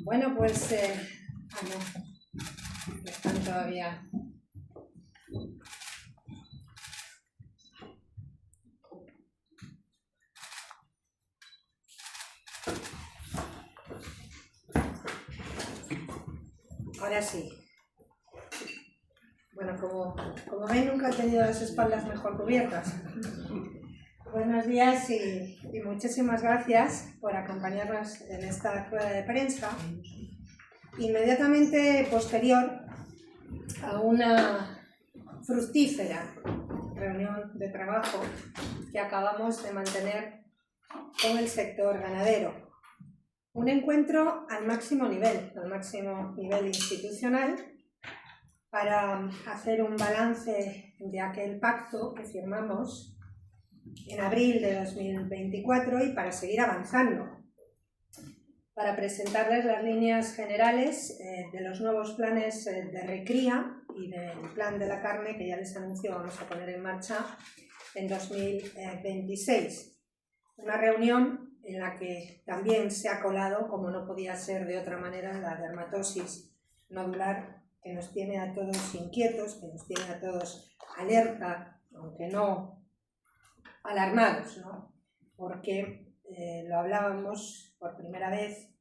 Bueno, pues no están todavía. Ahora sí. Bueno, como ven, nunca he tenido las espaldas mejor cubiertas. Buenos días y muchísimas gracias por acompañarnos en esta rueda de prensa, inmediatamente posterior a una fructífera reunión de trabajo que acabamos de mantener con el sector ganadero. Un encuentro al máximo nivel institucional, para hacer un balance de aquel pacto que firmamos en abril de 2024 y para seguir avanzando, para presentarles las líneas generales de los nuevos planes de recría y del plan de la carne que ya les anuncio vamos a poner en marcha en 2026. Una reunión en la que también se ha colado, como no podía ser de otra manera, la dermatosis nodular, que nos tiene a todos inquietos, que nos tiene a todos alerta, aunque no alarmados, ¿no? Porque lo hablábamos por primera vez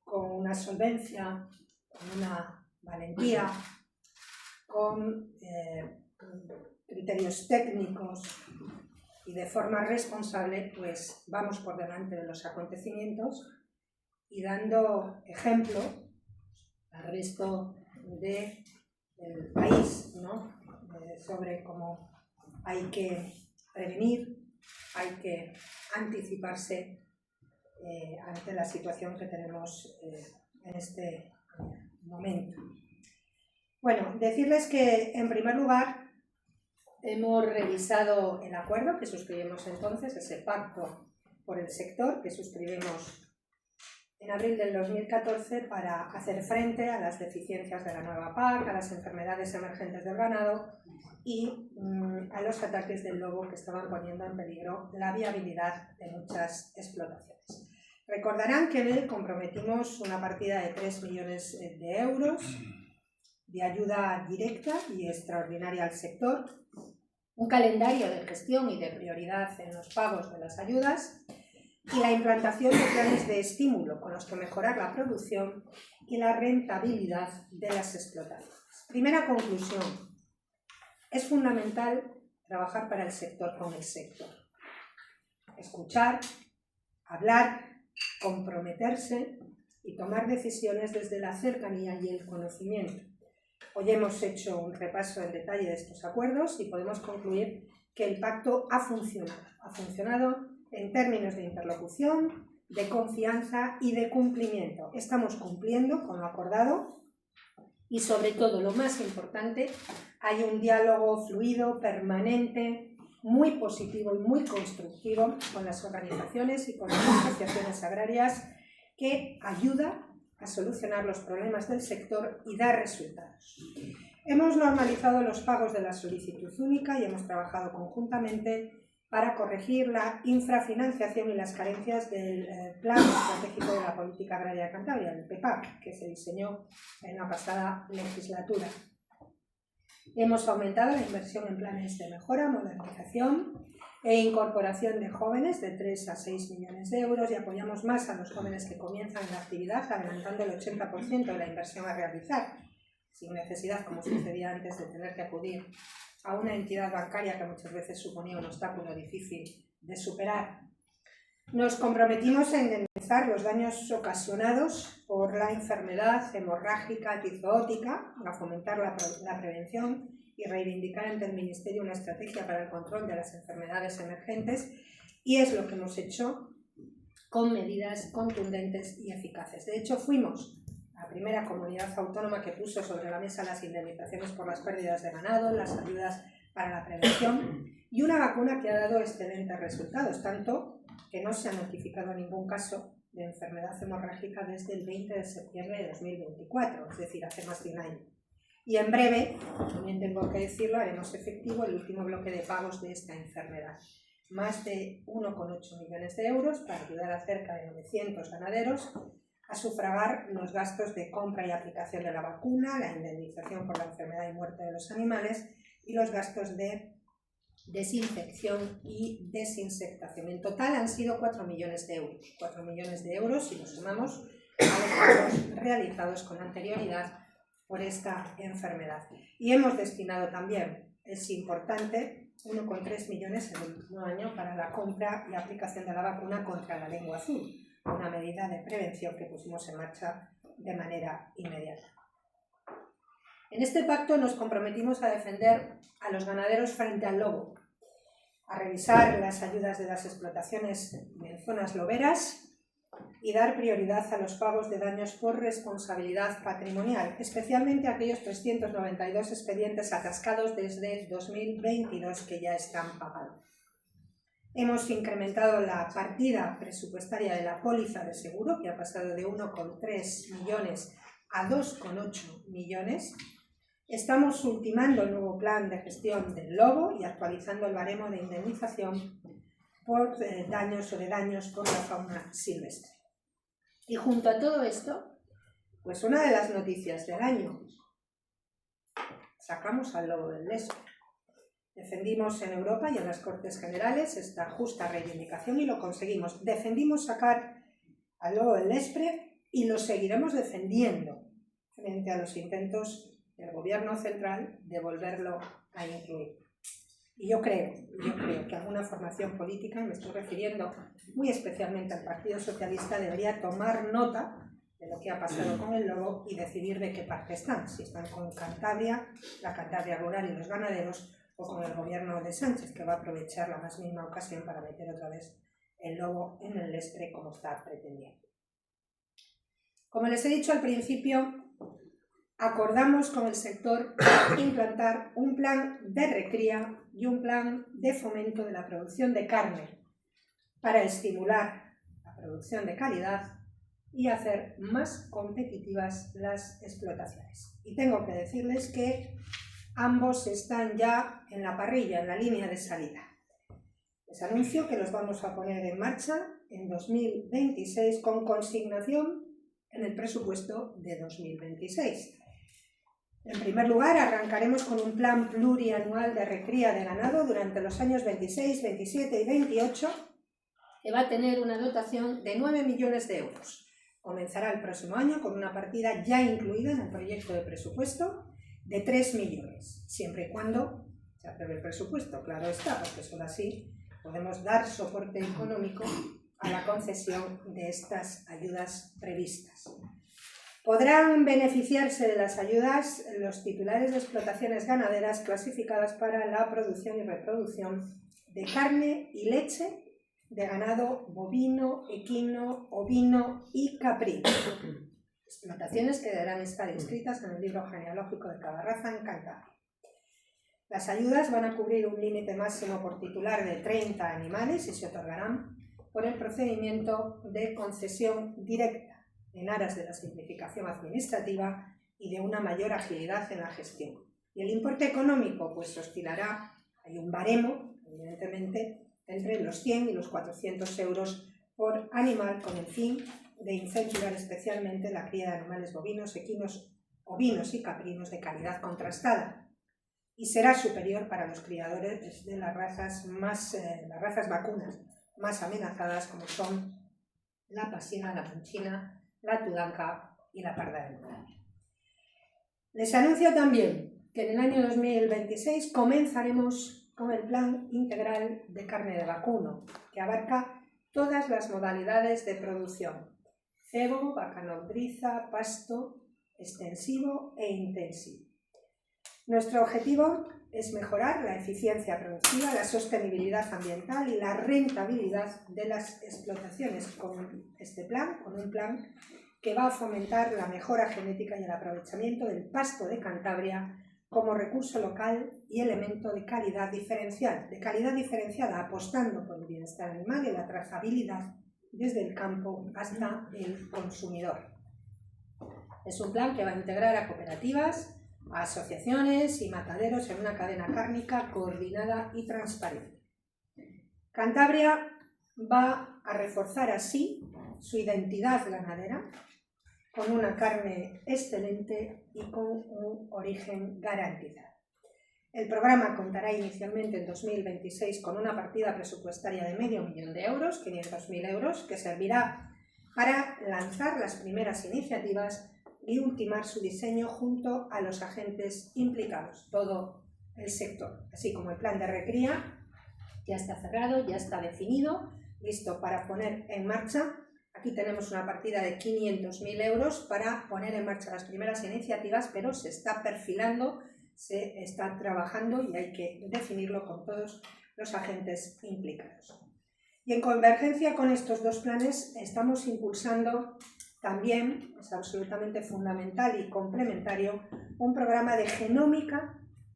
con una solvencia, con una valentía, con criterios técnicos y de forma responsable, pues vamos por delante de los acontecimientos y dando ejemplo al resto del país, ¿no? Sobre cómo hay que prevenir, hay que anticiparse ante la situación que tenemos en este momento. Bueno, decirles que en primer lugar hemos revisado el acuerdo que suscribimos entonces, ese pacto por el sector que suscribimos en abril del 2014 para hacer frente a las deficiencias de la nueva PAC, a las enfermedades emergentes del ganado y a los ataques del lobo que estaban poniendo en peligro la viabilidad de muchas explotaciones. Recordarán que en él comprometimos una partida de 3 millones de euros de ayuda directa y extraordinaria al sector, un calendario de gestión y de prioridad en los pagos de las ayudas y la implantación de planes de estímulo con los que mejorar la producción y la rentabilidad de las explotaciones. Primera conclusión: es fundamental trabajar para el sector con el sector. Escuchar, hablar, comprometerse y tomar decisiones desde la cercanía y el conocimiento. Hoy hemos hecho un repaso en detalle de estos acuerdos y podemos concluir que el pacto ha funcionado. Ha funcionado en términos de interlocución, de confianza y de cumplimiento. Estamos cumpliendo con lo acordado y, sobre todo, lo más importante, hay un diálogo fluido, permanente, muy positivo y muy constructivo con las organizaciones y con las asociaciones agrarias que ayuda a solucionar los problemas del sector y dar resultados. Hemos normalizado los pagos de la solicitud única y hemos trabajado conjuntamente para corregir la infrafinanciación y las carencias del Plan Estratégico de la Política Agraria de Cantabria, el PEPAC, que se diseñó en la pasada legislatura. Hemos aumentado la inversión en planes de mejora, modernización e incorporación de jóvenes de 3 a 6 millones de euros y apoyamos más a los jóvenes que comienzan la actividad, adelantando el 80% de la inversión a realizar, sin necesidad, como sucedía antes, de tener que acudir a una entidad bancaria que muchas veces suponía un obstáculo difícil de superar. Nos comprometimos a indemnizar los daños ocasionados por la enfermedad hemorrágica epizootica, a fomentar la prevención y reivindicar ante el Ministerio una estrategia para el control de las enfermedades emergentes, y es lo que hemos hecho con medidas contundentes y eficaces. De hecho, fuimos la primera comunidad autónoma que puso sobre la mesa las indemnizaciones por las pérdidas de ganado, las ayudas para la prevención y una vacuna que ha dado excelentes resultados, tanto que no se ha notificado ningún caso de enfermedad hemorrágica desde el 20 de septiembre de 2024, es decir, hace más de un año. Y en breve, también tengo que decirlo, haremos efectivo el último bloque de pagos de esta enfermedad. Más de 1,8 millones de euros para ayudar a cerca de 900 ganaderos a sufragar los gastos de compra y aplicación de la vacuna, la indemnización por la enfermedad y muerte de los animales y los gastos de desinfección y desinsectación. En total han sido 4 millones de euros. 4 millones de euros si lo sumamos a los pagos realizados con anterioridad por esta enfermedad. Y hemos destinado también, es importante, 1,3 millones en el último año para la compra y aplicación de la vacuna contra la lengua azul, una medida de prevención que pusimos en marcha de manera inmediata. En este pacto nos comprometimos a defender a los ganaderos frente al lobo, a revisar las ayudas de las explotaciones en zonas loberas y dar prioridad a los pagos de daños por responsabilidad patrimonial, especialmente aquellos 392 expedientes atascados desde 2022 que ya están pagados. Hemos incrementado la partida presupuestaria de la póliza de seguro, que ha pasado de 1,3 millones a 2,8 millones. Estamos ultimando el nuevo plan de gestión del lobo y actualizando el baremo de indemnización por daños o de daños por la fauna silvestre. Y junto a todo esto, pues una de las noticias del año, sacamos al lobo del Lespe. Defendimos en Europa y en las Cortes Generales esta justa reivindicación y lo conseguimos. Defendimos sacar al lobo del Lespe y lo seguiremos defendiendo frente a los intentos del Gobierno central de volverlo a incluir. Y yo creo que alguna formación política, y me estoy refiriendo muy especialmente al Partido Socialista, debería tomar nota de lo que ha pasado con el lobo y decidir de qué parte están, si están con Cantabria, la Cantabria rural y los ganaderos, o con el gobierno de Sánchez, que va a aprovechar la más mínima ocasión para meter otra vez el lobo en el Lespe como está pretendiendo. Como les he dicho al principio, acordamos con el sector implantar un plan de recría y un plan de fomento de la producción de carne para estimular la producción de calidad y hacer más competitivas las explotaciones. Y tengo que decirles que ambos están ya en la parrilla, en la línea de salida. Les anuncio que los vamos a poner en marcha en 2026 con consignación en el presupuesto de 2026. En primer lugar, arrancaremos con un plan plurianual de recría de ganado durante los años 26, 27 y 28, que va a tener una dotación de 9 millones de euros. Comenzará el próximo año con una partida ya incluida en el proyecto de presupuesto de 3 millones, siempre y cuando se apruebe el presupuesto, claro está, porque solo así podemos dar soporte económico a la concesión de estas ayudas previstas. Podrán beneficiarse de las ayudas los titulares de explotaciones ganaderas clasificadas para la producción y reproducción de carne y leche de ganado bovino, equino, ovino y caprino. Explotaciones que deberán estar inscritas en el libro genealógico de cada raza en Cantabria. Las ayudas van a cubrir un límite máximo por titular de 30 animales y se otorgarán por el procedimiento de concesión directa, en aras de la simplificación administrativa y de una mayor agilidad en la gestión. Y el importe económico pues oscilará, hay un baremo, evidentemente, entre los 100 y los 400 euros por animal con el fin de incentivar especialmente la cría de animales bovinos, equinos, ovinos y caprinos de calidad contrastada, y será superior para los criadores de las razas vacunas más amenazadas, como son la pasina, la manchina, la tudanca y la parda de Moravia. Les anuncio también que en el año 2026 comenzaremos con el Plan Integral de Carne de Vacuno, que abarca todas las modalidades de producción: cebo, vaca nodriza, pasto, extensivo e intensivo. Nuestro objetivo es mejorar la eficiencia productiva, la sostenibilidad ambiental y la rentabilidad de las explotaciones con este plan, con un plan que va a fomentar la mejora genética y el aprovechamiento del pasto de Cantabria como recurso local y elemento de calidad diferenciada, apostando por el bienestar animal y la trazabilidad desde el campo hasta el consumidor. Es un plan que va a integrar a cooperativas, a asociaciones y mataderos en una cadena cárnica coordinada y transparente. Cantabria va a reforzar así su identidad ganadera con una carne excelente y con un origen garantizado. El programa contará inicialmente en 2026 con una partida presupuestaria de €500.000, 500.000 euros, que servirá para lanzar las primeras iniciativas y ultimar su diseño junto a los agentes implicados, todo el sector, así como el plan de recría ya está cerrado, ya está definido, listo para poner en marcha. Aquí tenemos una partida de 500.000 euros para poner en marcha las primeras iniciativas, pero se está perfilando, se está trabajando y hay que definirlo con todos los agentes implicados. Y en convergencia con estos dos planes estamos impulsando también, es absolutamente fundamental y complementario, un programa de genómica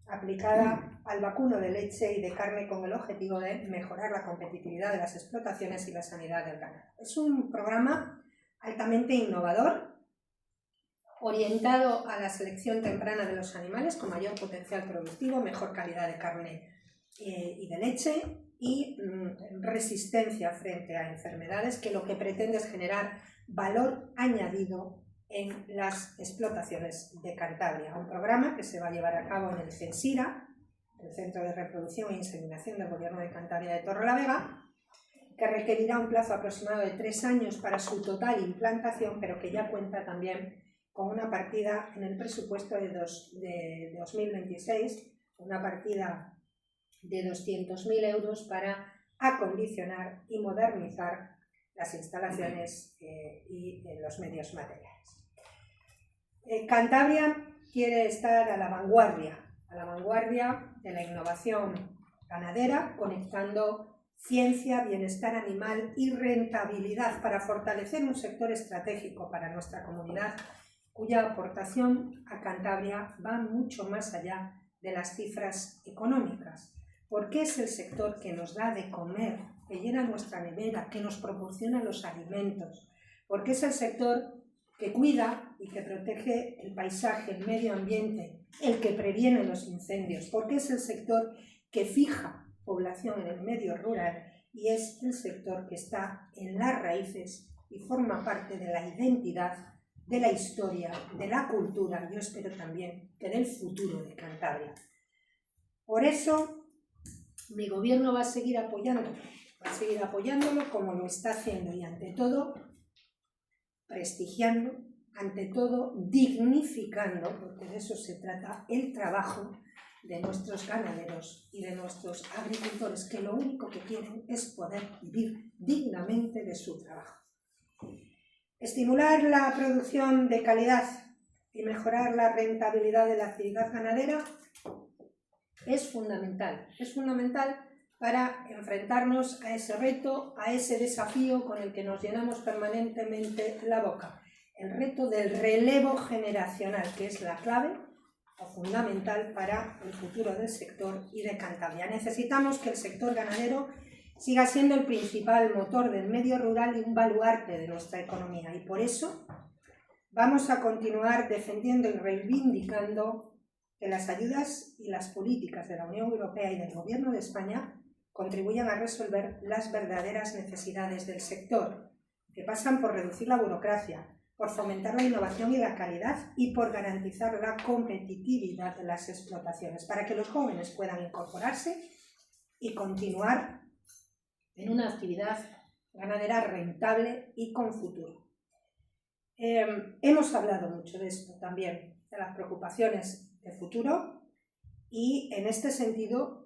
aplicada al vacuno de leche y de carne con el objetivo de mejorar la competitividad de las explotaciones y la sanidad del ganado. Es un programa altamente innovador, orientado a la selección temprana de los animales con mayor potencial productivo, mejor calidad de carne y de leche y resistencia frente a enfermedades, que lo que pretende es generar valor añadido en las explotaciones de Cantabria. Un programa que se va a llevar a cabo en el CENSIRA, el Centro de Reproducción e Inseminación del Gobierno de Cantabria de Torrelavega, que requerirá un plazo aproximado de 3 años para su total implantación, pero que ya cuenta también con una partida en el presupuesto de 2026, una partida de 200.000 euros para acondicionar y modernizar las instalaciones y los medios materiales. Cantabria quiere estar a la vanguardia de la innovación ganadera, conectando ciencia, bienestar animal y rentabilidad para fortalecer un sector estratégico para nuestra comunidad, cuya aportación a Cantabria va mucho más allá de las cifras económicas, porque es el sector que nos da de comer, que llena nuestra nevera, que nos proporciona los alimentos, porque es el sector que cuida y que protege el paisaje, el medio ambiente, el que previene los incendios, porque es el sector que fija población en el medio rural y es el sector que está en las raíces y forma parte de la identidad, de la historia, de la cultura, yo espero también que del futuro de Cantabria. Por eso, mi gobierno va a seguir apoyándolo como lo está haciendo y ante todo prestigiando, ante todo dignificando, porque de eso se trata el trabajo de nuestros ganaderos y de nuestros agricultores, que lo único que quieren es poder vivir dignamente de su trabajo. Estimular la producción de calidad y mejorar la rentabilidad de la actividad ganadera es fundamental para enfrentarnos a ese reto, a ese desafío con el que nos llenamos permanentemente la boca, el reto del relevo generacional, que es la clave o fundamental para el futuro del sector y de Cantabria. Necesitamos que el sector ganadero siga siendo el principal motor del medio rural y un baluarte de nuestra economía, y por eso vamos a continuar defendiendo y reivindicando que las ayudas y las políticas de la Unión Europea y del Gobierno de España contribuyan a resolver las verdaderas necesidades del sector, que pasan por reducir la burocracia, por fomentar la innovación y la calidad y por garantizar la competitividad de las explotaciones, para que los jóvenes puedan incorporarse y continuar en una actividad ganadera rentable y con futuro. Hemos hablado mucho de esto también, de las preocupaciones de futuro, y en este sentido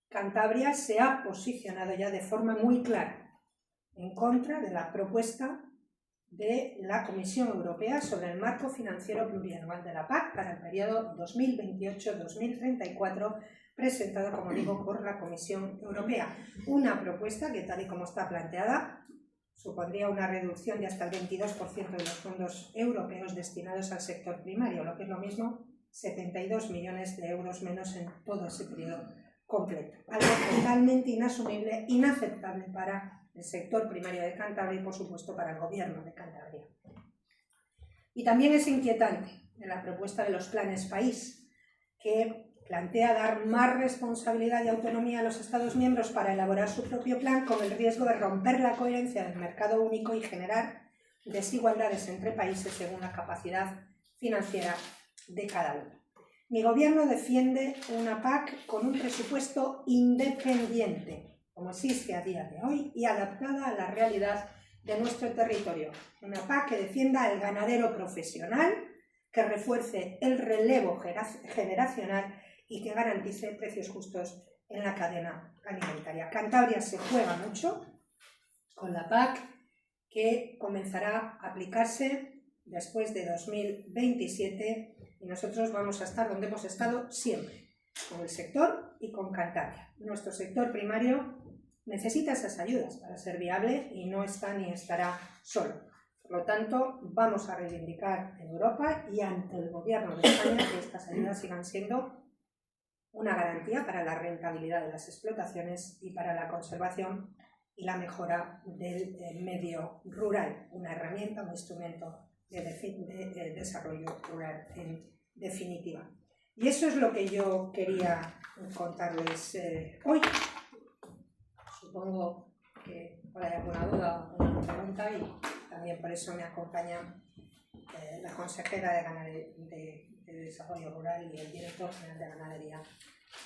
Cantabria se ha posicionado ya de forma muy clara en contra de la propuesta de la Comisión Europea sobre el marco financiero plurianual de la PAC para el periodo 2028-2034, presentado, como digo, por la Comisión Europea. Una propuesta que, tal y como está planteada, supondría una reducción de hasta el 22% de los fondos europeos destinados al sector primario, lo que es lo mismo, 72 millones de euros menos en todo ese periodo completo. Algo totalmente inasumible, inaceptable para el sector primario de Cantabria y, por supuesto, para el Gobierno de Cantabria. Y también es inquietante en la propuesta de los planes país, que plantea dar más responsabilidad y autonomía a los Estados miembros para elaborar su propio plan, con el riesgo de romper la coherencia del mercado único y generar desigualdades entre países según la capacidad financiera de cada uno. Mi gobierno defiende una PAC con un presupuesto independiente, como existe a día de hoy, y adaptada a la realidad de nuestro territorio. Una PAC que defienda al ganadero profesional, que refuerce el relevo generacional y que garantice precios justos en la cadena alimentaria. Cantabria se juega mucho con la PAC, que comenzará a aplicarse después de 2027, y nosotros vamos a estar donde hemos estado siempre, con el sector y con Cantabria. Nuestro sector primario necesita esas ayudas para ser viable y no está ni estará solo. Por lo tanto, vamos a reivindicar en Europa y ante el Gobierno de España que estas ayudas sigan siendo una garantía para la rentabilidad de las explotaciones y para la conservación y la mejora del medio rural, una herramienta, un instrumento de desarrollo rural en definitiva. Y eso es lo que yo quería contarles hoy. Supongo que hay alguna duda o alguna pregunta, y también por eso me acompaña la consejera de Desarrollo Rural y el director general de Ganadería,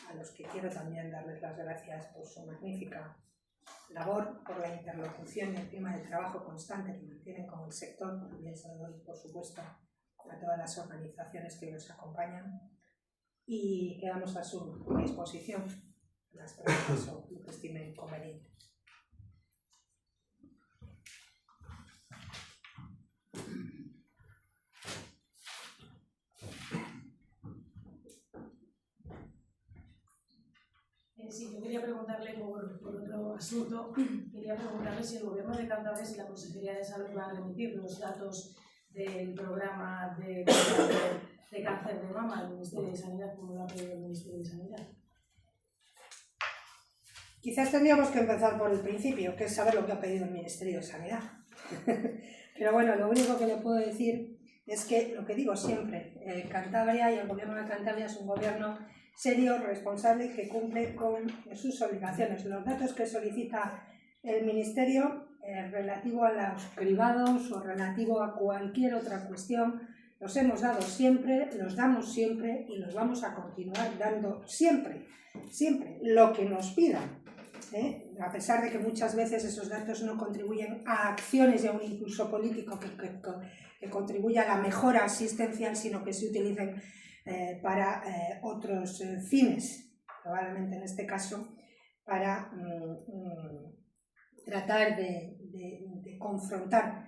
a los que quiero también darles las gracias por su magnífica labor, por la interlocución y el clima de trabajo constante que mantienen con el sector. También se lo doy, por supuesto, a todas las organizaciones que nos acompañan, y quedamos a su disposición en las preguntas o lo que estimen conveniente. Sí, yo quería preguntarle por otro asunto. Quería preguntarle si el Gobierno de Cantabria y la Consejería de Salud van a remitir los datos del programa de cáncer de mama al Ministerio de Sanidad, como lo ha pedido el Ministerio de Sanidad. Quizás tendríamos que empezar por el principio, que es saber lo que ha pedido el Ministerio de Sanidad. Pero bueno, lo único que le puedo decir es que, lo que digo siempre, Cantabria y el Gobierno de Cantabria es un gobierno serio, responsable y que cumple con sus obligaciones. Los datos que solicita el Ministerio relativo a los cribados o relativo a cualquier otra cuestión, los hemos dado siempre, los damos siempre y los vamos a continuar dando siempre, siempre, lo que nos pidan. A pesar de que muchas veces esos datos no contribuyen a acciones y a un impulso político que contribuya a la mejora asistencial, sino que se utilicen para otros fines, probablemente en este caso para tratar de confrontar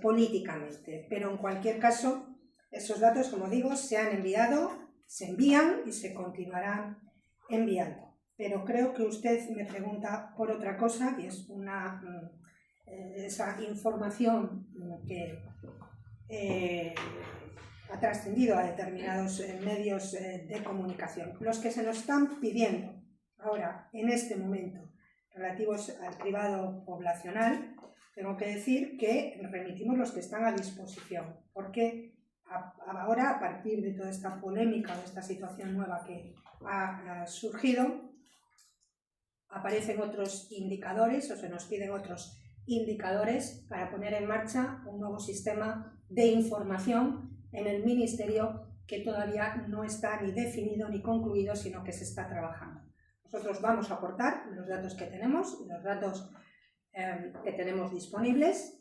políticamente. Pero en cualquier caso, esos datos, como digo, se han enviado, se envían y se continuarán enviando. Pero creo que usted me pregunta por otra cosa, y es esa información que ha trascendido a determinados medios de comunicación. Los que se nos están pidiendo ahora, en este momento, relativos al cribado poblacional, tengo que decir que remitimos los que están a disposición, porque ahora, a partir de toda esta polémica, de esta situación nueva que ha surgido, aparecen otros indicadores, o se nos piden otros indicadores para poner en marcha un nuevo sistema de información en el Ministerio, que todavía no está ni definido ni concluido, sino que se está trabajando. Nosotros vamos a aportar los datos que tenemos, los datos que tenemos disponibles,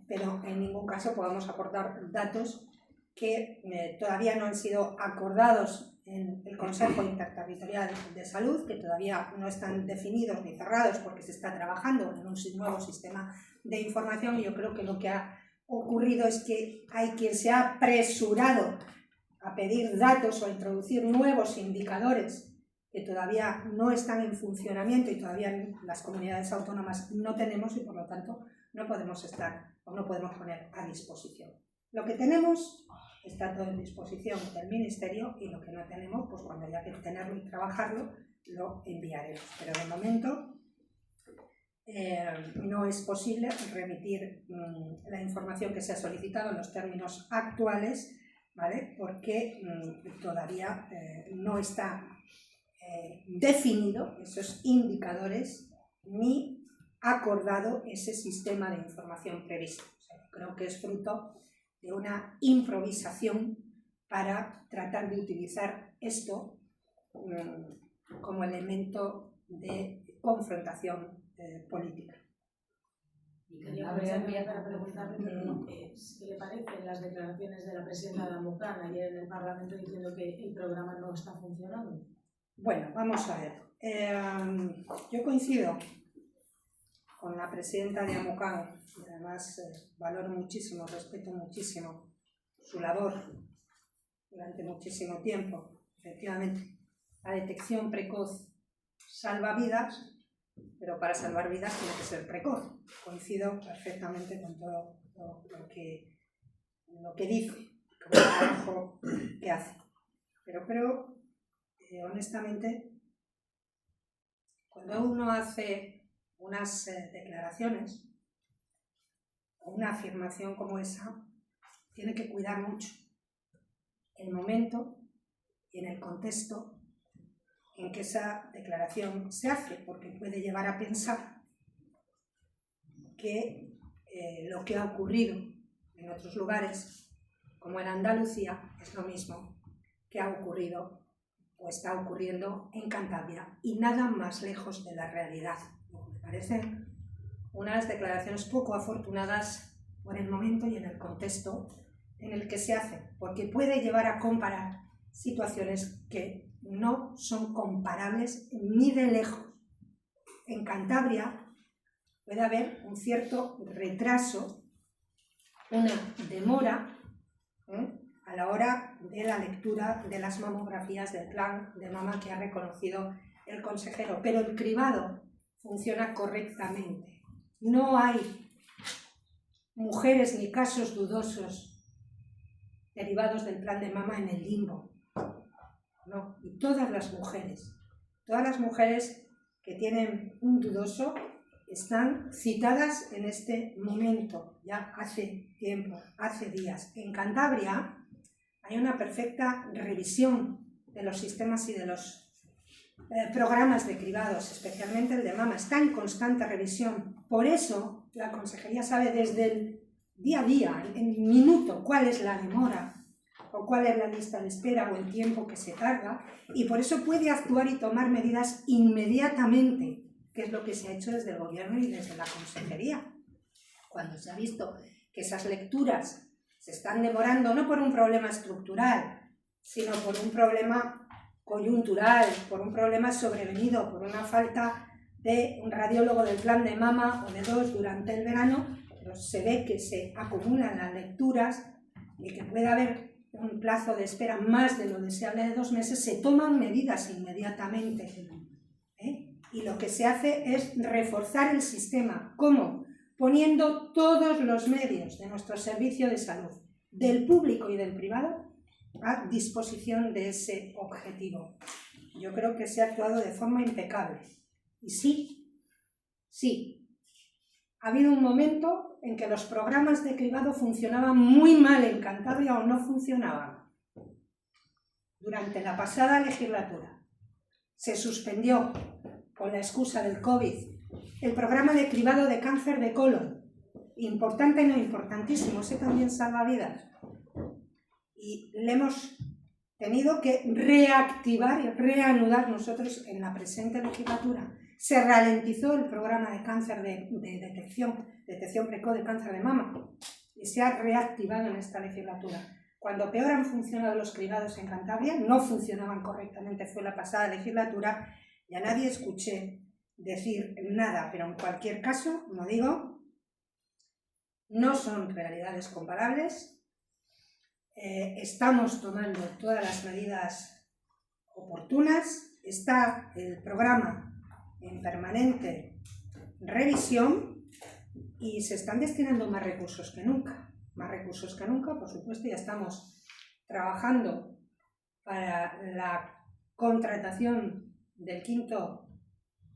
pero en ningún caso podemos aportar datos que todavía no han sido acordados en el Consejo Interterritorial de Salud, que todavía no están definidos ni cerrados porque se está trabajando en un nuevo sistema de información, y yo creo que lo que ha ocurrido es que hay quien se ha apresurado a pedir datos o a introducir nuevos indicadores que todavía no están en funcionamiento y todavía en las comunidades autónomas no tenemos, y por lo tanto no podemos estar o no podemos poner a disposición. Lo que tenemos está todo en disposición del Ministerio, y lo que no tenemos, pues cuando haya que tenerlo y trabajarlo, lo enviaremos. Pero de momento no es posible remitir la información que se ha solicitado en los términos actuales, ¿vale? Porque todavía no está definido esos indicadores ni acordado ese sistema de información previsto. O sea, creo que es fruto de una improvisación para tratar de utilizar esto como elemento de confrontación política. Y quería aprovechar para preguntarle qué le parecen las declaraciones de la presidenta de AMOCAN ayer en el Parlamento diciendo que el programa no está funcionando. Bueno, vamos a ver. Yo coincido con la presidenta de AMOCAN, y además valoro muchísimo, respeto muchísimo su labor durante muchísimo tiempo. Efectivamente, la detección precoz salva vidas, pero para salvar vidas tiene que ser precoz. Coincido perfectamente con todo lo que dice, con el trabajo que hace. Pero creo, honestamente, cuando uno hace unas declaraciones o una afirmación como esa, tiene que cuidar mucho el momento y en el contexto en que esa declaración se hace, porque puede llevar a pensar que lo que ha ocurrido en otros lugares, como en Andalucía, es lo mismo que ha ocurrido o está ocurriendo en Cantabria, y nada más lejos de la realidad. Me parecen unas declaraciones poco afortunadas por el momento y en el contexto en el que se hacen, porque puede llevar a comparar situaciones que no son comparables ni de lejos. En Cantabria puede haber un cierto retraso, una demora a la hora de la lectura de las mamografías del plan de mama que ha reconocido el consejero, pero el cribado funciona correctamente. No hay mujeres ni casos dudosos derivados del plan de mama en el limbo. No, y todas las mujeres que tienen un dudoso están citadas en este momento, ya hace tiempo, hace días. En Cantabria hay una perfecta revisión de los sistemas y de los programas de cribados, especialmente el de mama, está en constante revisión. Por eso la consejería sabe desde el día a día, en minuto, cuál es la demora o cuál es la lista de espera o el tiempo que se tarda, y por eso puede actuar y tomar medidas inmediatamente, que es lo que se ha hecho desde el gobierno y desde la consejería. Cuando se ha visto que esas lecturas se están demorando no por un problema estructural, sino por un problema coyuntural, por un problema sobrevenido, por una falta de un radiólogo del plan de mama o de dos durante el verano, pero se ve que se acumulan las lecturas y que puede haber un plazo de espera más de lo deseable de 2 meses, se toman medidas inmediatamente. Y lo que se hace es reforzar el sistema. ¿Cómo? Poniendo todos los medios de nuestro servicio de salud, del público y del privado, a disposición de ese objetivo. Yo creo que se ha actuado de forma impecable. Y sí, ha habido un momento en que los programas de cribado funcionaban muy mal en Cantabria o no funcionaban. Durante la pasada legislatura se suspendió, con la excusa del COVID, el programa de cribado de cáncer de colon. Importante y no importantísimo, ese también salva vidas. Y le hemos tenido que reactivar y reanudar nosotros en la presente legislatura. Se ralentizó el programa de cáncer de detección precoz de cáncer de mama, y se ha reactivado en esta legislatura. Cuando peor han funcionado los cribados en Cantabria, no funcionaban correctamente, fue la pasada legislatura, y a nadie escuché decir nada, pero en cualquier caso, como digo, no son realidades comparables. Estamos tomando todas las medidas oportunas. Está el programa en permanente revisión y se están destinando más recursos que nunca. Más recursos que nunca, por supuesto. Ya estamos trabajando para la contratación del 5º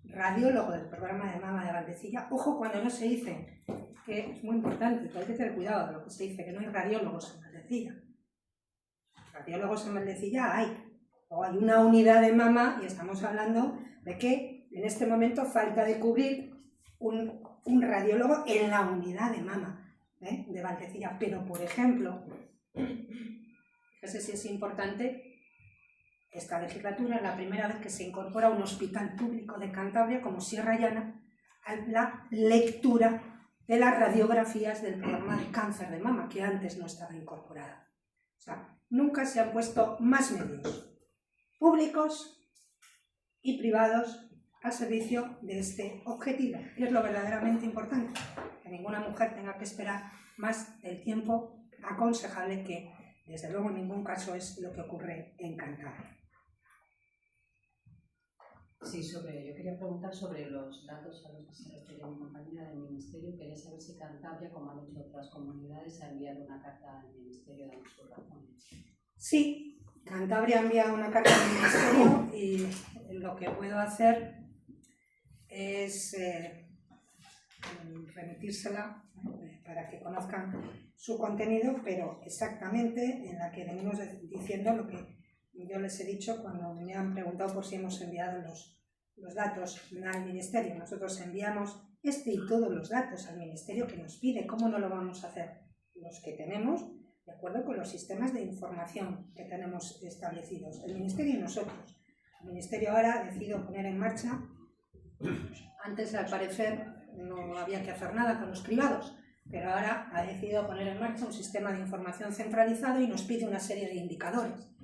radiólogo del programa de mama de Valdecilla. Ojo cuando no se dice, que es muy importante, que hay que tener cuidado de lo que se dice, que no hay radiólogos en Valdecilla. Radiólogos en Valdecilla hay. O hay una unidad de mama y estamos hablando de que en este momento falta de cubrir un radiólogo en la unidad de mama de Valdecilla. Pero, por ejemplo, fíjese si es importante, esta legislatura es la primera vez que se incorpora un hospital público de Cantabria como Sierra Llana a la lectura de las radiografías del programa de cáncer de mama, que antes no estaba incorporada. O sea, nunca se han puesto más medios públicos y privados al servicio de este objetivo. Y es lo verdaderamente importante, que ninguna mujer tenga que esperar más del tiempo aconsejable, que desde luego en ningún caso es lo que ocurre en Cantabria. Sí, yo quería preguntar sobre los datos a los que se refiere mi compañera del Ministerio. Quería saber si Cantabria, como han hecho otras comunidades, ha enviado una carta al Ministerio dando sus razones. Sí, Cantabria ha enviado una carta al Ministerio y lo que puedo hacer es remitírsela para que conozcan su contenido, pero exactamente en la que venimos diciendo lo que yo les he dicho cuando me han preguntado por si hemos enviado los datos al Ministerio. Nosotros enviamos este y todos los datos al Ministerio que nos pide. ¿Cómo no lo vamos a hacer? Los que tenemos, de acuerdo con los sistemas de información que tenemos establecidos, el Ministerio y nosotros. El Ministerio ahora ha decidido poner en marcha, antes al parecer no había que hacer nada con los cribados, pero ahora ha decidido poner en marcha un sistema de información centralizado y nos pide una serie de indicadores.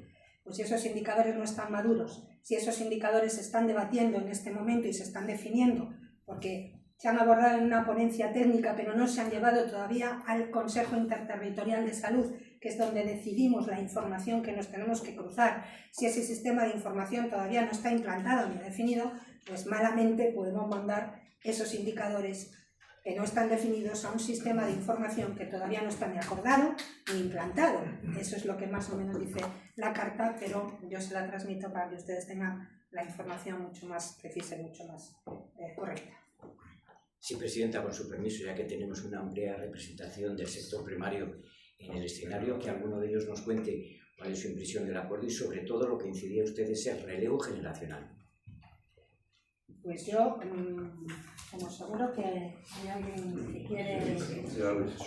Pues si esos indicadores no están maduros, si esos indicadores se están debatiendo en este momento y se están definiendo, porque se han abordado en una ponencia técnica, pero no se han llevado todavía al Consejo Interterritorial de Salud, que es donde decidimos la información que nos tenemos que cruzar. Si ese sistema de información todavía no está implantado ni definido, pues malamente podemos mandar esos indicadores que no están definidos a un sistema de información que todavía no está ni acordado ni implantado. Eso es lo que más o menos dice la carta, pero yo se la transmito para que ustedes tengan la información mucho más precisa y mucho más correcta. Sí, Presidenta, con su permiso, ya que tenemos una amplia representación del sector primario en el escenario, que alguno de ellos nos cuente cuál es su impresión del acuerdo y sobre todo lo que incidía usted es el relevo generacional. Pues yo, como seguro que hay alguien que quiere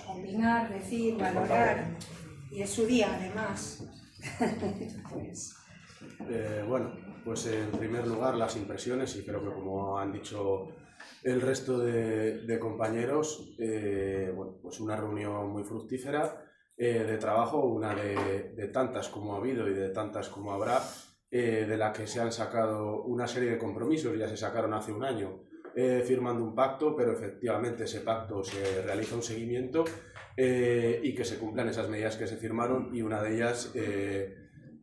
opinar, decir, valorar, y es su día además. Pues. Bueno, pues en primer lugar las impresiones, y creo que como han dicho el resto de compañeros, bueno, pues una reunión muy fructífera de trabajo, una de tantas como ha habido y de tantas como habrá, de la que se han sacado una serie de compromisos. Ya se sacaron hace un año firmando un pacto, pero efectivamente ese pacto se realiza un seguimiento y que se cumplan esas medidas que se firmaron, y una de ellas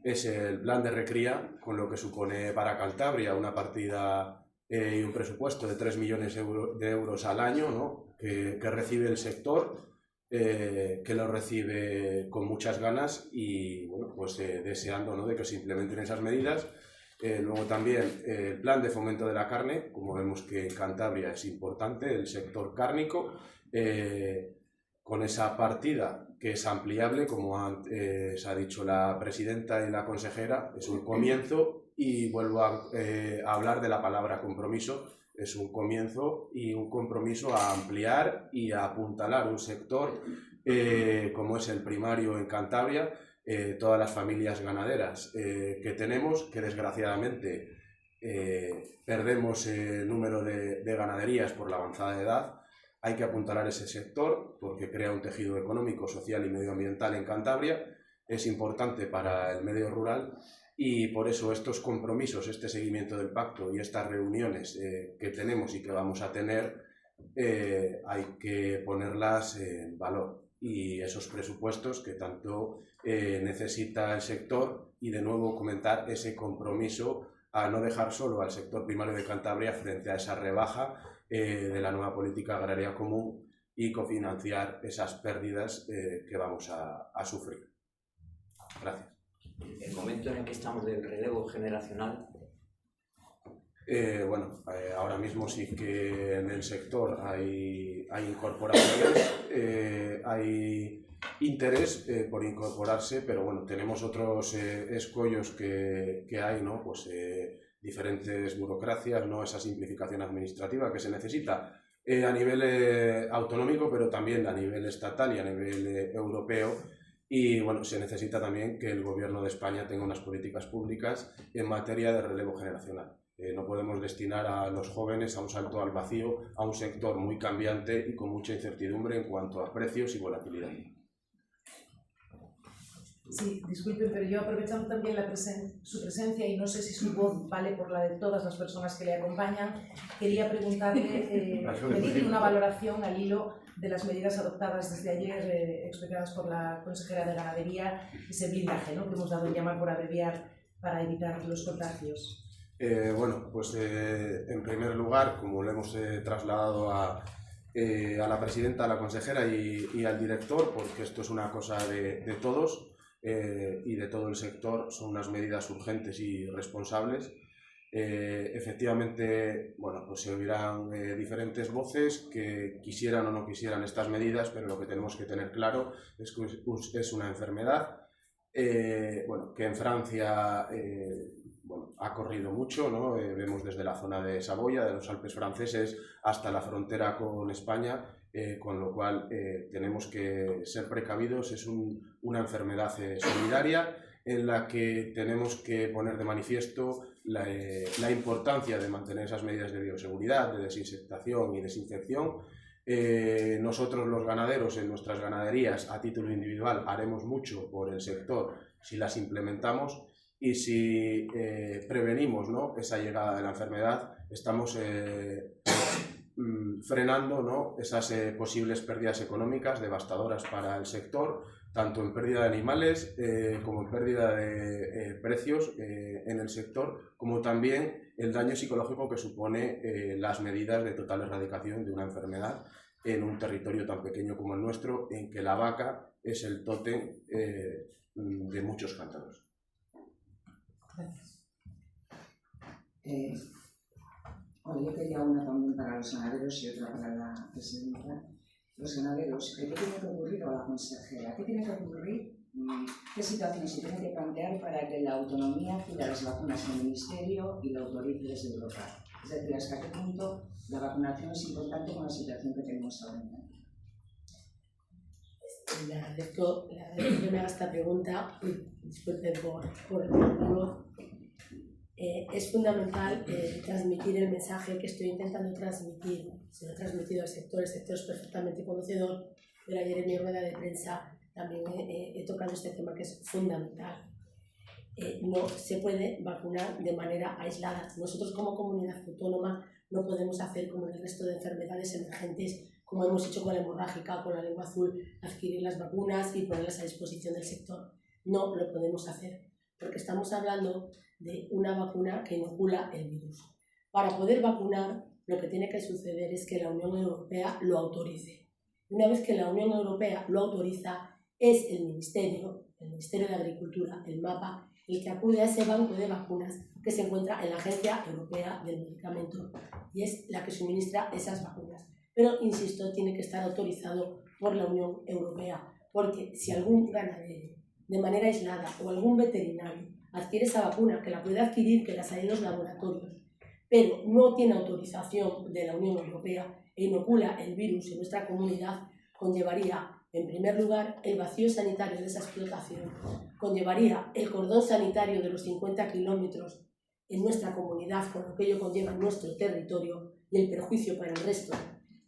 es el plan de recría, con lo que supone para Cantabria una partida y un presupuesto de 3 millones de euros al año, ¿no? que recibe el sector, que lo recibe con muchas ganas y bueno, pues deseando, ¿no?, de que se implementen esas medidas. Luego también el plan de fomento de la carne, como vemos que en Cantabria es importante el sector cárnico, con esa partida que es ampliable, como antes ha dicho la presidenta y la consejera, es un comienzo, y vuelvo a hablar de la palabra compromiso. Es un comienzo y un compromiso a ampliar y a apuntalar un sector como es el primario en Cantabria, todas las familias ganaderas que tenemos, que desgraciadamente perdemos el número de ganaderías por la avanzada de edad. Hay que apuntalar ese sector porque crea un tejido económico, social y medioambiental en Cantabria. Es importante para el medio rural. Y por eso estos compromisos, este seguimiento del pacto y estas reuniones que tenemos y que vamos a tener, hay que ponerlas en valor. Y esos presupuestos que tanto necesita el sector, y de nuevo comentar ese compromiso a no dejar solo al sector primario de Cantabria frente a esa rebaja de la nueva política agraria común y cofinanciar esas pérdidas que vamos a sufrir. Gracias. El momento en el que estamos del relevo generacional. Ahora mismo sí que en el sector hay incorporaciones, hay interés por incorporarse, pero bueno, tenemos otros escollos que hay, ¿no? Pues diferentes burocracias, ¿no? Esa simplificación administrativa que se necesita a nivel autonómico, pero también a nivel estatal y a nivel europeo. Y bueno, se necesita también que el Gobierno de España tenga unas políticas públicas en materia de relevo generacional. No podemos destinar a los jóvenes a un salto al vacío, a un sector muy cambiante y con mucha incertidumbre en cuanto a precios y volatilidad. Sí, disculpen, pero yo aprovechando también su presencia y no sé si su voz vale por la de todas las personas que le acompañan, quería preguntarle, pedirle una valoración al hilo de las medidas adoptadas desde ayer, explicadas por la consejera de Ganadería, ese blindaje, ¿no?, que hemos dado en llamar por abreviar para evitar los contagios. En primer lugar, como le hemos trasladado a la presidenta, a la consejera y al director, porque esto es una cosa de todos y de todo el sector, son unas medidas urgentes y responsables. Efectivamente, pues se oirán diferentes voces que quisieran o no quisieran estas medidas, pero lo que tenemos que tener claro es que es una enfermedad que en Francia ha corrido mucho, ¿no? Vemos desde la zona de Saboya, de los Alpes franceses, hasta la frontera con España, con lo cual tenemos que ser precavidos. Es una enfermedad solidaria en la que tenemos que poner de manifiesto la importancia de mantener esas medidas de bioseguridad, de desinsectación y desinfección. Nosotros los ganaderos en nuestras ganaderías a título individual haremos mucho por el sector si las implementamos, y si prevenimos, ¿no?, esa llegada de la enfermedad, estamos frenando, ¿no?, esas posibles pérdidas económicas devastadoras para el sector, tanto en pérdida de animales como en pérdida de precios en el sector, como también el daño psicológico que supone las medidas de total erradicación de una enfermedad en un territorio tan pequeño como el nuestro, en que la vaca es el tótem de muchos cántaros. Gracias. Yo quería una también para los ganaderos y otra para la presidenta. Los ganaderos, ¿qué tiene que ocurrir a la consejera? ¿Qué tiene que ocurrir? ¿Qué situación se tiene que plantear para que la autonomía pida las vacunas al Ministerio y lo autorice desde Europa? Es decir, ¿hasta qué punto la vacunación es importante con la situación que tenemos ahora? Le agradezco que me haga esta pregunta, disculpen por mi voz. Es fundamental transmitir el mensaje que estoy intentando transmitir. Se lo he transmitido al sector, el sector es perfectamente conocedor, pero ayer en mi rueda de prensa también he tocado este tema que es fundamental. No se puede vacunar de manera aislada. Nosotros como comunidad autónoma no podemos hacer como en el resto de enfermedades emergentes, como hemos hecho con la hemorrágica, con la lengua azul, adquirir las vacunas y ponerlas a disposición del sector. No lo podemos hacer, porque estamos hablando de una vacuna que inocula el virus. Para poder vacunar, lo que tiene que suceder es que la Unión Europea lo autorice. Una vez que la Unión Europea lo autoriza, es el Ministerio de Agricultura, el MAPA, el que acude a ese banco de vacunas que se encuentra en la Agencia Europea del Medicamento, y es la que suministra esas vacunas. Pero, insisto, tiene que estar autorizado por la Unión Europea, porque si algún ganadero, de manera aislada, o algún veterinario adquiere esa vacuna, que la puede adquirir, que las hay en los laboratorios, pero no tiene autorización de la Unión Europea e inocula el virus en nuestra comunidad, conllevaría, en primer lugar, el vacío sanitario de esa explotación, conllevaría el cordón sanitario de los 50 kilómetros en nuestra comunidad, con lo que ello conlleva en nuestro territorio, y el perjuicio para el resto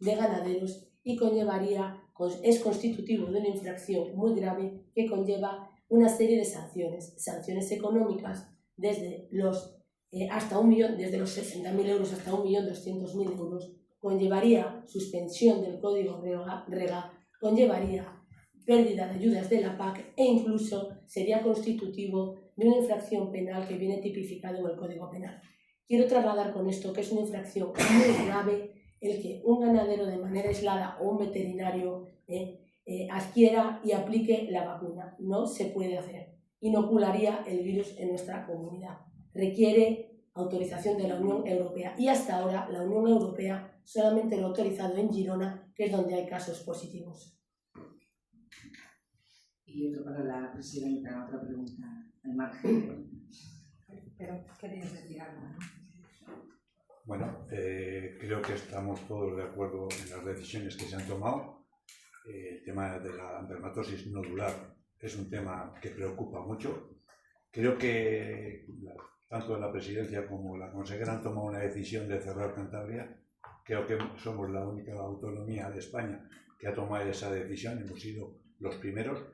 de ganaderos, y es constitutivo de una infracción muy grave que conlleva una serie de sanciones económicas desde los 60.000 euros hasta 1.200.000 euros, conllevaría suspensión del código REGA, conllevaría pérdida de ayudas de la PAC e incluso sería constitutivo de una infracción penal que viene tipificado en el Código Penal. Quiero trasladar con esto que es una infracción muy grave el que un ganadero de manera aislada o un veterinario adquiera y aplique la vacuna. No se puede hacer. Inocularía el virus en nuestra comunidad. Requiere autorización de la Unión Europea y hasta ahora la Unión Europea solamente lo ha autorizado en Girona, que es donde hay casos positivos. Y otro para la presidenta, otra pregunta al margen. Pero queréis decir algo, ¿no? Bueno, creo que estamos todos de acuerdo en las decisiones que se han tomado. El tema de la dermatosis nodular es un tema que preocupa mucho. Creo que tanto la presidencia como la consejera han tomado una decisión de cerrar Cantabria. Creo que somos la única autonomía de España que ha tomado esa decisión, hemos sido los primeros.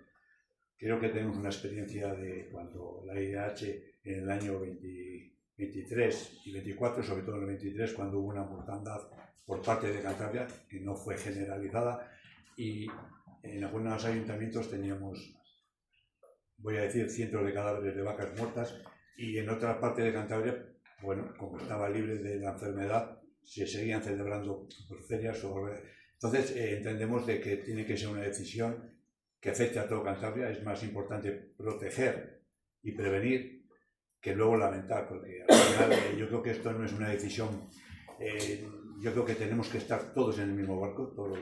Creo que tenemos una experiencia de cuando la IDH en el año 23 y 24, sobre todo en el 23, cuando hubo una mortandad por parte de Cantabria, que no fue generalizada, y en algunos ayuntamientos teníamos, voy a decir, cientos de cadáveres de vacas muertas, y en otra parte de Cantabria, bueno, como estaba libre de la enfermedad, se seguían celebrando ferias. Entonces entendemos de que tiene que ser una decisión que afecte a todo Cantabria. Es más importante proteger y prevenir que luego lamentar, porque al final yo creo que esto no es una decisión, yo creo que tenemos que estar todos en el mismo barco, todos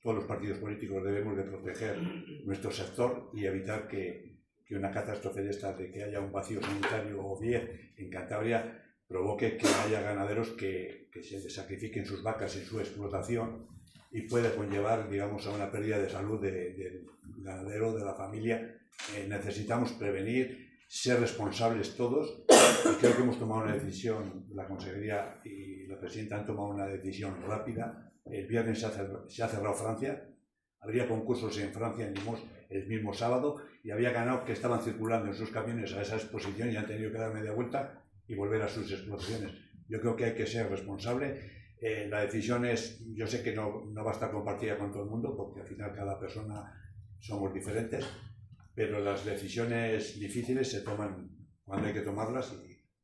los partidos políticos debemos de proteger nuestro sector y evitar que una catástrofe de estas, de que haya un vacío sanitario o 10 en Cantabria, provoque que haya ganaderos que se sacrifiquen sus vacas en su explotación y puede conllevar, digamos, a una pérdida de salud del ganadero, de la familia. Necesitamos prevenir, ser responsables todos, y creo que hemos tomado una decisión, la Consejería y la Presidenta han tomado una decisión rápida. El viernes se ha cerrado Francia, habría concursos en Francia en Limos el mismo sábado, y había ganados que estaban circulando en sus camiones a esa exposición y han tenido que dar media vuelta y volver a sus explotaciones. Yo creo que hay que ser responsable. La decisión es, yo sé que no va a estar compartida con todo el mundo, porque al final cada persona somos diferentes, pero las decisiones difíciles se toman cuando hay que tomarlas,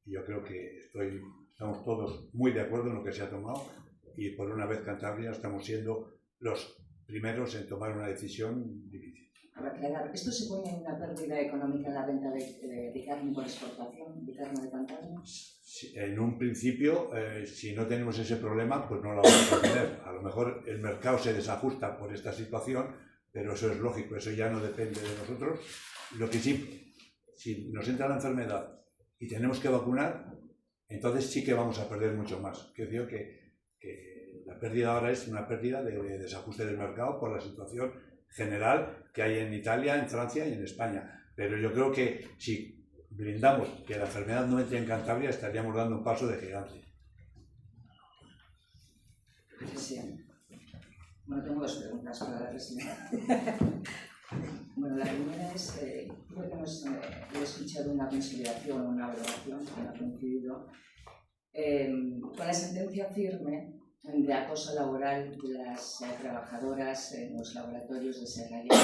y yo creo que estamos todos muy de acuerdo en lo que se ha tomado, y por una vez Cantabria estamos siendo los primeros en tomar una decisión difícil. Para aclarar, ¿esto supone una pérdida económica en la venta de carne por exportación, de carne de Cantabria? En un principio, si no tenemos ese problema, pues no la vamos a tener. A lo mejor el mercado se desajusta por esta situación, pero eso es lógico, eso ya no depende de nosotros. Lo que sí, si nos entra la enfermedad y tenemos que vacunar, entonces sí que vamos a perder mucho más. Creo que la pérdida ahora es una pérdida de desajuste del mercado por la situación general que hay en Italia, en Francia y en España. Pero yo creo que si blindamos que la enfermedad no entre en Cantabria, estaríamos dando un paso de gigante. Sí. Bueno, tengo dos preguntas para la presidenta. Bueno, la primera es, creo que he escuchado una consideración, una valoración que no ha coincidido con la sentencia firme de acoso laboral de las trabajadoras en los laboratorios de Serrallera.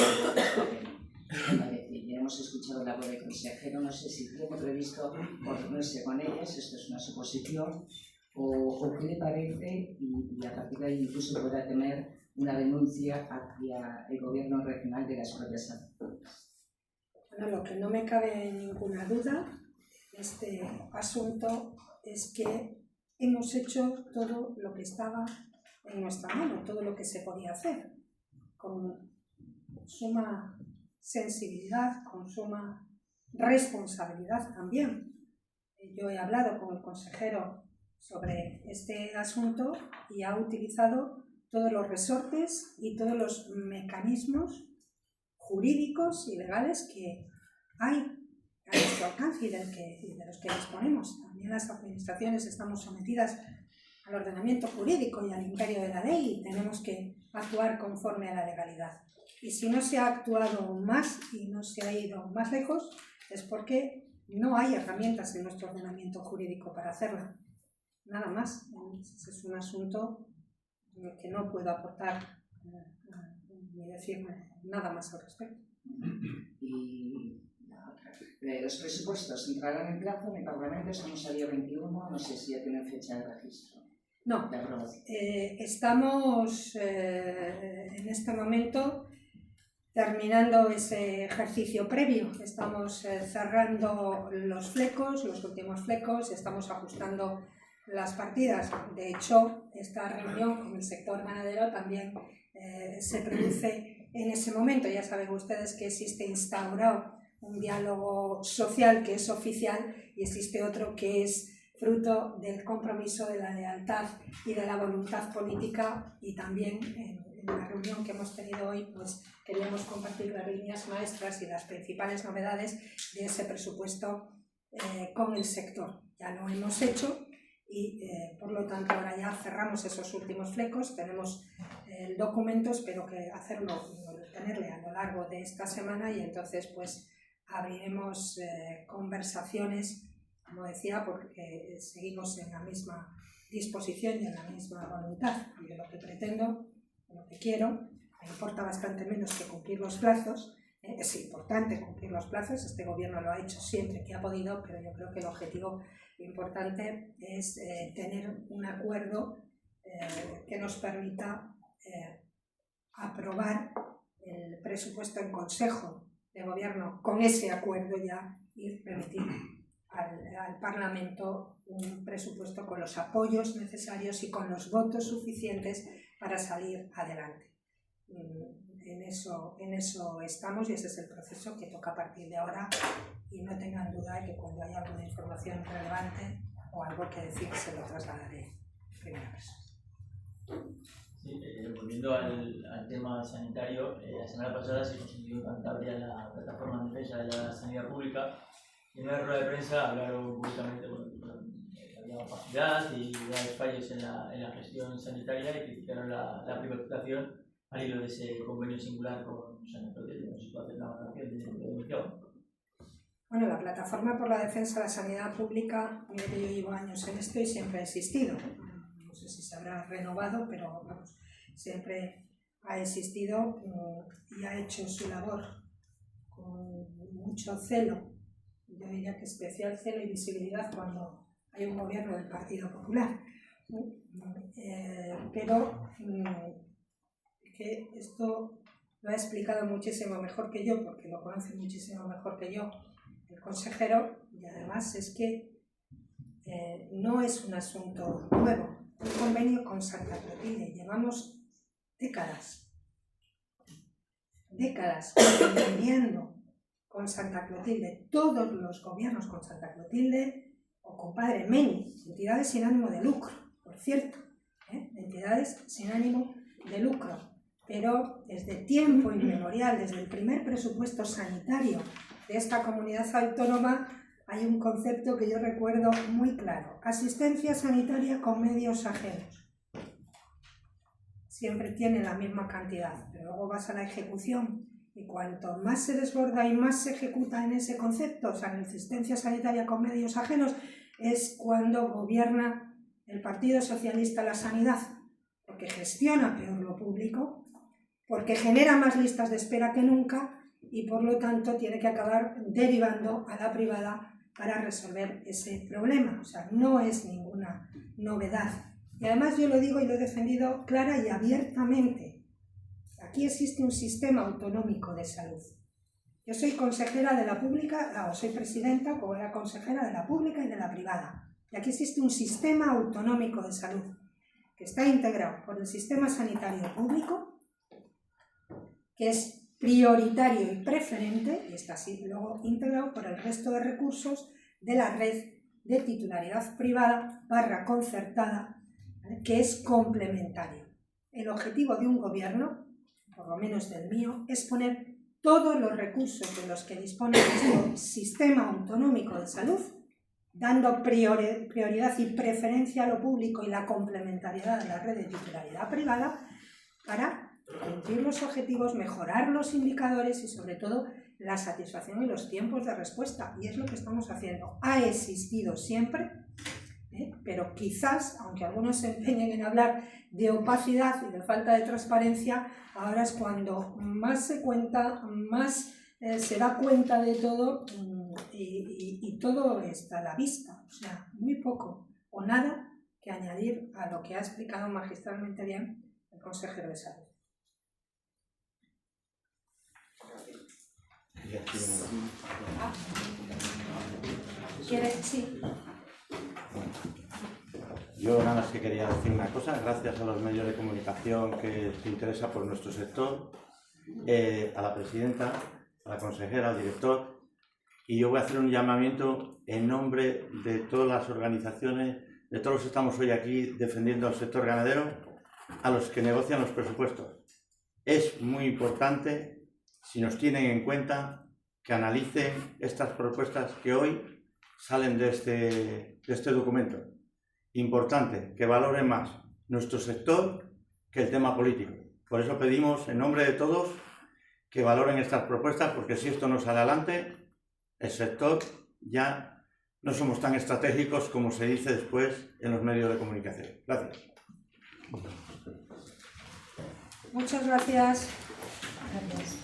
Ya hemos escuchado la voz del consejero, no sé si tiene previsto reunirse con ellas, esto es una suposición, o qué le parece, y a partir de ahí incluso podrá tener una denuncia hacia el gobierno regional de las propias afectadas. Bueno, lo que no me cabe ninguna duda en este asunto es que hemos hecho todo lo que estaba en nuestra mano, todo lo que se podía hacer, con suma sensibilidad, con suma responsabilidad también. Yo he hablado con el consejero sobre este asunto y ha utilizado todos los resortes y todos los mecanismos jurídicos y legales que hay a nuestro alcance y de los que disponemos. También las administraciones estamos sometidas al ordenamiento jurídico y al imperio de la ley y tenemos que actuar conforme a la legalidad. Y si no se ha actuado más y no se ha ido más lejos, es porque no hay herramientas en nuestro ordenamiento jurídico para hacerlo. Nada más. Es un asunto que no puedo aportar ni decir nada más al respecto. Y la otra, los presupuestos entrarán en plazo en el Parlamento, estamos al día 21, no sé si ya tienen fecha de registro. No, De aprobación. estamos en este momento terminando ese ejercicio previo. Estamos cerrando los flecos, los últimos flecos, estamos ajustando las partidas. De hecho, esta reunión con el sector ganadero también se produce en ese momento. Ya saben ustedes que existe instaurado un diálogo social que es oficial y existe otro que es fruto del compromiso, de la lealtad y de la voluntad política, y también en la reunión que hemos tenido hoy pues queríamos compartir las líneas maestras y las principales novedades de ese presupuesto con el sector. Ya lo hemos hecho y por lo tanto ahora ya cerramos esos últimos flecos, tenemos el documento, espero que tenerle a lo largo de esta semana, y entonces pues abriremos conversaciones, como decía, porque seguimos en la misma disposición y en la misma voluntad. Y de lo que pretendo, de lo que quiero, me importa bastante menos que cumplir los plazos. Es importante cumplir los plazos, este gobierno lo ha hecho siempre que ha podido, pero yo creo que el objetivo importante es tener un acuerdo que nos permita aprobar el presupuesto en Consejo de Gobierno, con ese acuerdo ya, y remitir al Parlamento un presupuesto con los apoyos necesarios y con los votos suficientes para salir adelante. En eso estamos, y ese es el proceso que toca a partir de ahora, y no tengan duda de que cuando haya alguna información relevante o algo que decir se lo trasladaré en primera persona. Sí, volviendo al tema sanitario, la semana pasada se consiguió en Cantabria la plataforma de defensa de la sanidad pública, y en una rueda de prensa hablaron públicamente que había opacidad y graves fallos en la gestión sanitaria, y criticaron la privatización al hilo de ese convenio singular con Sanatorio. No se puede hacer una valoración de evolución. Bueno, la plataforma por la defensa de la sanidad pública, mire que yo llevo años en esto y siempre ha existido. No sé si se habrá renovado, pero vamos, siempre ha existido y ha hecho su labor con mucho celo. Yo diría que especial celo y visibilidad cuando hay un gobierno del Partido Popular. Pero que esto lo ha explicado muchísimo mejor que yo, porque lo conoce muchísimo mejor que yo el consejero, y además es que no es un asunto nuevo. Un convenio con Santa Clotilde, llevamos décadas conviviendo con Santa Clotilde, todos los gobiernos con Santa Clotilde o con Padre Meni, entidades sin ánimo de lucro, por cierto, entidades sin ánimo de lucro. Pero desde tiempo inmemorial, desde el primer presupuesto sanitario de esta comunidad autónoma, hay un concepto que yo recuerdo muy claro: asistencia sanitaria con medios ajenos. Siempre tiene la misma cantidad, pero luego vas a la ejecución y cuanto más se desborda y más se ejecuta en ese concepto, o sea, en asistencia sanitaria con medios ajenos, es cuando gobierna el Partido Socialista la sanidad, porque gestiona peor lo público, porque genera más listas de espera que nunca y por lo tanto tiene que acabar derivando a la privada para resolver ese problema. O sea, no es ninguna novedad. Y además yo lo digo y lo he defendido clara y abiertamente. Aquí existe un sistema autonómico de salud. Yo soy consejera de la pública, o soy presidenta, como era consejera de la pública y de la privada. Y aquí existe un sistema autonómico de salud que está integrado por el sistema sanitario público, que es prioritario y preferente, y está así luego integrado por el resto de recursos de la red de titularidad privada / concertada, ¿vale?, que es complementario. El objetivo de un gobierno, por lo menos del mío, es poner todos los recursos de los que dispone nuestro sistema autonómico de salud, dando prioridad y preferencia a lo público y la complementariedad de la red de titularidad privada, para cumplir los objetivos, mejorar los indicadores y sobre todo la satisfacción y los tiempos de respuesta. Y es lo que estamos haciendo. Ha existido siempre Pero quizás, aunque algunos se empeñen en hablar de opacidad y de falta de transparencia, ahora es cuando más se cuenta, más se da cuenta de todo y todo está a la vista. O sea, muy poco o nada que añadir a lo que ha explicado magistralmente bien el consejero de Salud. ¿Quieres? Sí. Yo nada más que quería decir una cosa, gracias a los medios de comunicación que se interesan por nuestro sector, a la presidenta, a la consejera, al director, y yo voy a hacer un llamamiento en nombre de todas las organizaciones, de todos los que estamos hoy aquí defendiendo al sector ganadero, a los que negocian los presupuestos. Es muy importante, si nos tienen en cuenta, que analicen estas propuestas que hoy salen de este documento. Importante, que valoren más nuestro sector que el tema político. Por eso pedimos, en nombre de todos, que valoren estas propuestas, porque si esto no sale adelante, el sector ya no somos tan estratégicos como se dice después en los medios de comunicación. Gracias. Muchas gracias. Gracias.